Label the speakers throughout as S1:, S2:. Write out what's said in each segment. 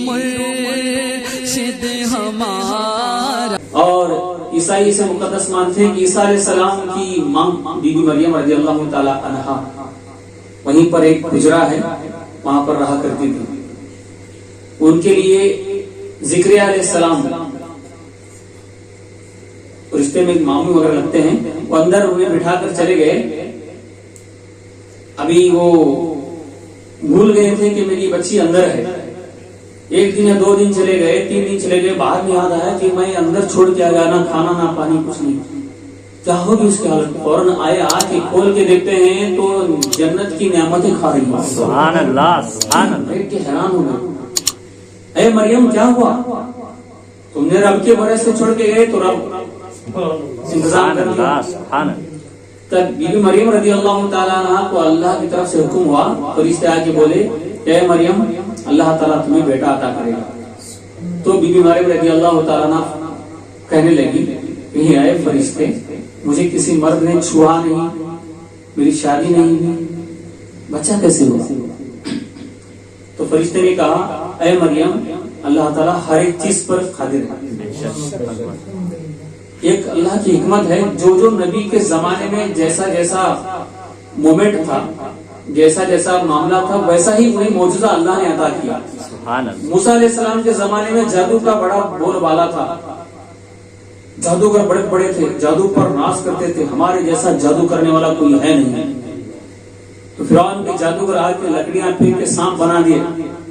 S1: مرشد ہمارا.
S2: اور عیسائی سے مقدس مانتے ہیں کہ عیسیٰ علیہ السلام کی ماں بی بی مریم رضی اللہ تعالی عنہا وہیں پر ایک حجرہ ہے وہاں پر رہا کرتی تھی. ان کے لیے زکریا علیہ السلام رشتے میں ماموں وغیرہ لگتے ہیں، وہ اندر انہیں بٹھا کر چلے گئے. ابھی وہ بھول گئے تھے کہ میری بچی اندر ہے. ایک دن یا 2 دن چلے گئے، 3 دن چلے گئے، بعد میں یاد آیا کہ میں اندر چھوڑ کے آیا، نہ کھانا نہ پانی کچھ نہیں. کیا ہوگی اس کی حالت؟ فوراً آئے، آ کے کھول کے دیکھتے ہیں تو جنت کی نعمتیں کھا رہی ہیں.
S3: سبحان اللہ سبحان اللہ.
S2: دیکھ کے حیران ہو گئے. اے مریم کیا ہوا؟ تم نے رب کے بھروسے سے چھوڑ کے گئے تو رب انتظام کر دیا.
S3: سبحان اللہ.
S2: تب بی بی مریم رضی اللہ تعالیٰ عنہ کو اللہ کی طرف سے حکم ہوا، فرشتے آ کے بولے اے مریم اللہ تعالیٰ تمہیں بیٹا عطا کرے گا. تو بی بی مریم رضی اللہ تعالیٰ عنہ کہنے لگی کہ اے فرشتے مجھے کسی مرد نے چھوا نہیں، میری شادی نہیں ہوئی، بچہ کیسے ہوا؟ تو فرشتے نے کہا اے مریم اللہ تعالیٰ ہر ایک چیز پر قادر ہے. ایک اللہ کی حکمت ہے، جو نبی کے زمانے میں جیسا جیسا مومنٹ تھا، جیسا جیسا معاملہ تھا، ویسا ہی وہی معجزہ اللہ نے عطا کیا. موسیٰ علیہ السلام کے زمانے میں جادو کا بڑا بول بالا تھا، جادوگر بڑے بڑے تھے، جادو پر ناز کرتے تھے، ہمارے جیسا جادو کرنے والا کوئی ہے نہیں. تو فرعون کے جادوگر آ کے لکڑیاں پھینک کے سانپ بنا دیے.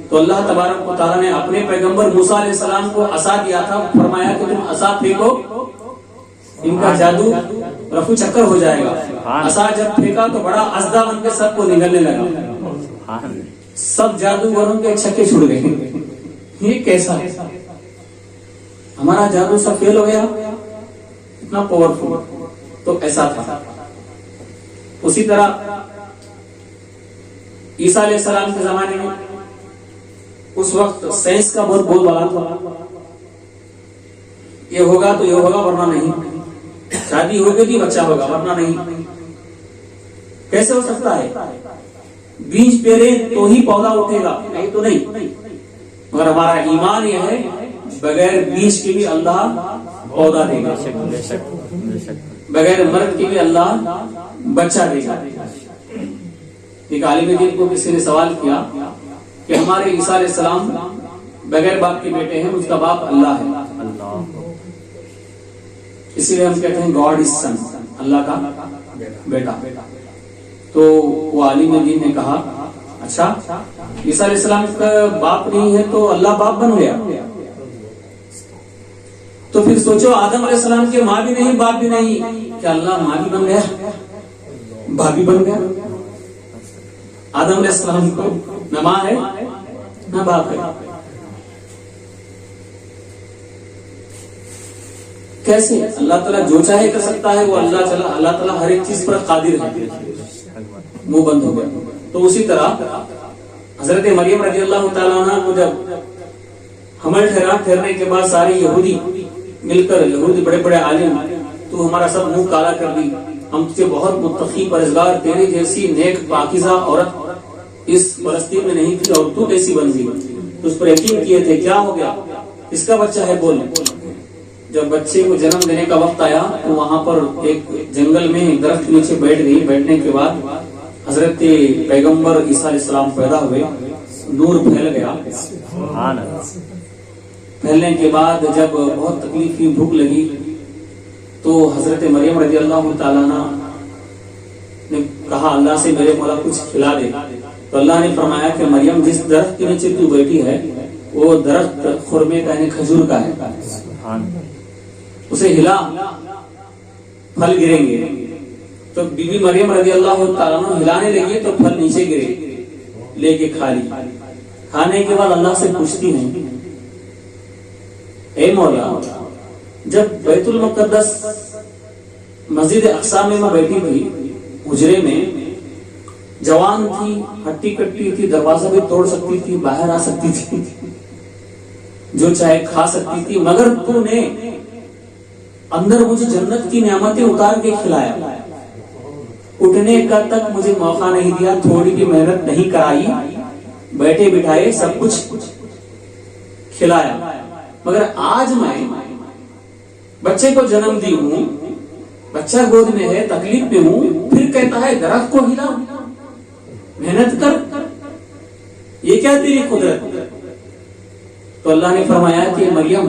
S2: تو اللہ تبارک و تعالیٰ نے اپنے پیغمبر موسیٰ علیہ السلام کو عصا دیا تھا، فرمایا کہ تم عصا پھینکو ان کا جادو رفو چکر ہو جائے گا. عصا جب پھینکا تو بڑا اژدھا بن کے سب کو نگلنے لگا، سب جادوگروں کے چھکے چھوڑ گئے. یہ کیسا ہے؟ ہمارا جادو سب فیل ہو گیا، اتنا پاورفل. تو ایسا تھا. اسی طرح عیسیٰ علیہ السلام کے زمانے میں اس وقت سائنس کا بہت بول بالا تھا، یہ ہوگا تو یہ ہوگا ورنہ نہیں، شادی ہوگی تو بچہ ہوگا ورنہ نہیں. کیسے ہو سکتا ہے؟ بیج پیرے تو ہی پودا اٹھے گا، نہیں تو نہیں. مگر ہمارا ایمان یہ ہے بغیر بیج کے بھی اللہ پودا دے گا، بغیر مرد کے بھی اللہ بچہ دے گا. ایک عالم دین کو کسی نے سوال کیا کہ ہمارے عیسیٰ علیہ السلام بغیر باپ کے بیٹے ہیں، اس کا باپ اللہ ہے، اسی لیے ہم کہتے ہیں گاڈ از سن، اللہ کا بیٹا. تو وہ عالم دین نے کہا اچھا عیسیٰ علیہ السلام کا باپ نہیں ہے تو اللہ باپ بن گیا. تو پھر سوچو آدم علیہ السلام کے ماں بھی نہیں باپ بھی نہیں، کیا اللہ ماں بھی بن گیا باپ بھی بن گیا؟ آدم علیہ السلام کو نہ ماں ہے نہ باپ ہے. کیسے؟ اللہ تعالیٰ جو چاہے کر سکتا ہے، وہ اللہ تعالیٰ ہر ایک چیز پر قادر ہے. منہ بند ہو گیا. تو اسی طرح حضرت مریم رضی اللہ تعالیٰ عنہ کو جب حمل ٹھہرنے کے بعد سارے یہودی مل کر، یہودی بڑے بڑے عالم، تو ہمارا سب منہ کالا کر دی، ہم تجھے بہت متقی پرہیزگار، تیری جیسی نیک پاکیزہ عورت اس فلسطین میں نہیں تھی اور تو کیسی بن گئی؟ تو اس پر یقین کیے تھے. کیا ہو گیا؟ اس کا بچہ ہے بول. جب بچے کو جنم دینے کا وقت آیا تو وہاں پر ایک جنگل میں درخت کے نیچے بیٹھ گئی. بیٹھنے کے بعد حضرت پیغمبر عیسیٰ علیہ السلام پیدا ہوئے، نور پھیل گیا. پھیلنے کے بعد جب بہت تکلیف ہوئی، بھوک لگی، تو حضرت مریم رضی اللہ تعالیٰ عنہ نے کہا اللہ سے میرے مولا کچھ کھلا دے. تو اللہ نے فرمایا کہ مریم جس درخت کے نیچے تو بیٹھی ہے وہ درخت خرمے کا یعنی کھجور کا ہے، اسے ہلا پھل گریں گے. تو بی بی مریم رضی اللہ تعالیٰ عنہ ہلانے لگی تو پھل نیچے گرے، لے کے کھا لی. کھانے کے بعد اللہ سے پوچھتی ہیں اے مولا جب بیت المقدس مسجد اقصی میں میں بیٹھی تھی حجرے میں، جوان تھی، ہٹی کٹی تھی، دروازہ بھی توڑ سکتی تھی، باہر آ سکتی تھی، جو چاہے کھا سکتی تھی، مگر تو نے اندر مجھے جنت کی نعمتیں اتار کے کھلایا، اٹھنے کا تک مجھے موقع نہیں دیا، تھوڑی بھی محنت نہیں کرائی، بیٹھے بٹھائے سب کچھ کھلایا، مگر آج میں بچے کو جنم دی ہوں، بچہ گود میں ہے، تکلیف میں ہوں، پھر کہتا ہے درخت کو ہلا، محنت کر، یہ کیا تیری قدرت؟ تو اللہ نے فرمایا کہ مریم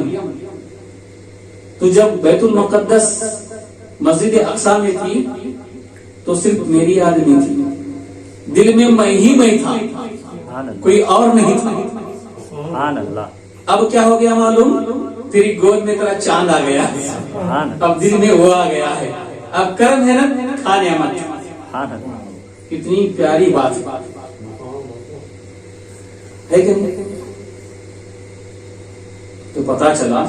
S2: تو جب بیت المقدس مسجد اقصی میں تھی تو صرف میری یاد نہیں تھی، دل میں میں تھا، کوئی اور نہیں تھا۔
S3: سبحان اللہ۔
S2: اب کیا ہو گیا معلوم؟ تیری گود میں تیرا چاند آ گیا، اب دل میں وہ آ گیا ہے، اب کر محنت، کھا نعمت۔
S3: سبحان اللہ۔
S2: کتنی پیاری بات ہے کہ نہیں؟ تو پتا چلا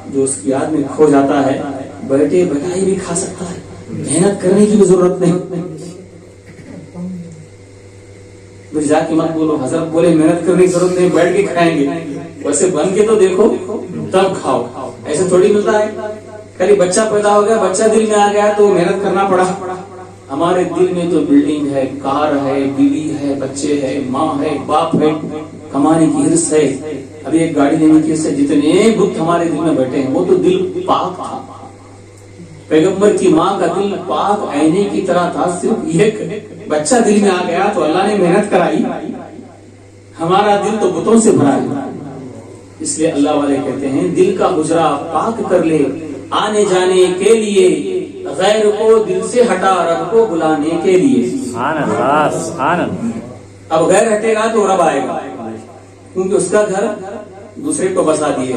S2: جو اس کی یاد میں کھو جاتا ہے بیٹھے بیٹھائی بھی کھا سکتا ہے، محنت کرنے کی بھی ضرورت نہیں۔ جا کے مت بولو، حضرت بولے محنت کرنے کی ضرورت نہیں، بیٹھ کے کھائیں گے، ویسے بن کے تو دیکھو تب کھاؤ، ایسے تھوڑی ملتا ہے۔ کبھی بچہ پیدا ہو گیا، بچہ دل میں آ گیا تو محنت کرنا پڑا۔ ہمارے دل میں تو بلڈنگ ہے، کار ہے، بیوی ہے، بچے ہے، ماں ہے، باپ ہے، کمانے کی ہرس ہے، ابھی ایک گاڑی لینے کی ہرس ہے، جتنے بت ہمارے دل میں بیٹھے ہیں، وہ تو دل پاک تھا۔ پیغمبر کی ماں کا دل پاک آئینے کی طرح تھا، صرف ایک بچہ دل میں آ گیا تو اللہ نے محنت کرائی، ہمارا دل تو بتوں سے بھرا ہے۔ اس لیے اللہ والے کہتے ہیں دل کا حجرہ پاک کر لے آنے جانے کے لیے، غیر کو دل سے ہٹا رب کو بلانے کے لیے۔
S3: سبحان اللہ، سبحان اللہ۔
S2: اب غیر ہٹے گا تو رب آئے گا، کیونکہ اس کا گھر دوسرے کو بسا دیے۔